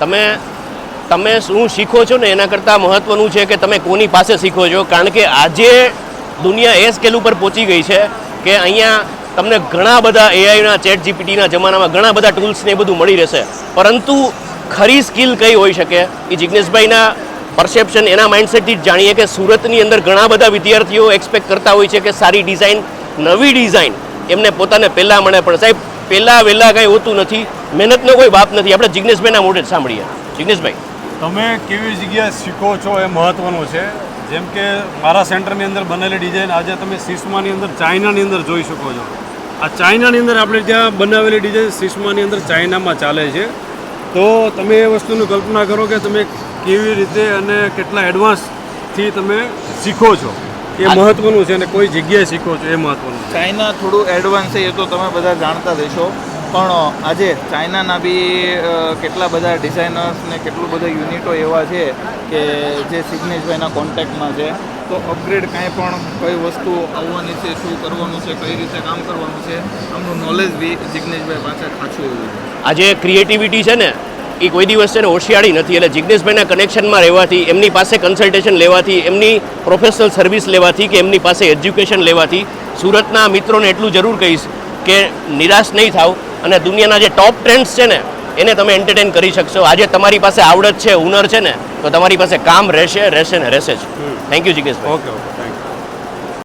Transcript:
તમે શું શીખો છો ને એના કરતાં મહત્ત્વનું છે કે તમે કોની પાસે શીખો છો, કારણ કે આજે દુનિયા એ સ્કેલ ઉપર પહોંચી ગઈ છે કે અહીંયા તમને ઘણા બધા એઆઈના ચેટ જીપીટીના જમાનામાં ઘણા બધા ટૂલ્સ ને એ બધું મળી રહેશે, પરંતુ ખરી સ્કિલ કઈ હોઈ શકે એ જિગ્નેશભાઈના પરસેપ્શન એના માઇન્ડસેટથી જ જાણીએ કે સુરતની અંદર ઘણા બધા વિદ્યાર્થીઓ એક્સપેક્ટ કરતા હોય છે કે સારી ડિઝાઇન, નવી ડિઝાઇન એમને પોતાને પહેલાં મળે, પણ સાહેબ પહેલાં વહેલાં કાંઈ હોતું નથી, મહેનતનો કોઈ બાપ નથી. આપણે જિગ્નેશભાઈના મોઢે જ સાંભળીએ. જિગ્નેશભાઈ, તમે કેવી જગ્યાએ શીખો છો એ મહત્ત્વનું છે. જેમ કે મારા સેન્ટરની અંદર બનેલી ડિઝાઇન આજે તમે સિસ્માની અંદર ચાઇનાની અંદર જોઈ શકો છો. આ ચાઇનાની અંદર આપણે ત્યાં બનાવેલી ડિઝાઇન સિસ્માની અંદર ચાઇનામાં ચાલે છે. તો તમે એ વસ્તુની કલ્પના કરો કે તમે કેવી રીતે અને કેટલા એડવાન્સથી તમે શીખો છો એ મહત્ત્વનું છે, અને કોઈ જગ્યાએ શીખો છો એ મહત્ત્વનું છે. ચાઇના થોડું એડવાન્સ છે એ તો તમે બધા જાણતા જ હશો, પણ આજે ચાઇનાના બી કેટલા બધા ડિઝાઇનર્સ ને કેટલું બધા યુનિટો એવા છે કે જે જિગ્નેશભાઈના કોન્ટેક્ટમાં છે. તો અપગ્રેડ કાંઈ પણ કઈ વસ્તુ આવવાની છે, શું કરવાનું છે, કઈ રીતે કામ કરવાનું છે, આમનું નોલેજ બી જિગ્નેશભાઈ પાસે ખાસું એવું છે. આજે ક્રિએટિવિટી છે ને એ કોઈ દિવસ છે ને હોશિયારી નથી, એટલે જિગ્નેશભાઈના કનેક્શનમાં રહેવાથી, એમની પાસે કન્સલ્ટેશન લેવાથી, એમની પ્રોફેશનલ સર્વિસ લેવાથી કે એમની પાસે એજ્યુકેશન લેવાથી સુરતના મિત્રોને એટલું જરૂર કહીશ કે નિરાશ નહીં થાવ અને દુનિયાના જે ટોપ ટ્રેન્ડ્સ છે ને એને તમે એન્ટરટેન કરી શકશો. આજે તમારી પાસે આવડત છે, હુનર છે ને, તો તમારી પાસે કામ રહેશે ને રહેશે જ. થેન્ક યુ જિગ્નેશભાઈ. ઓકે.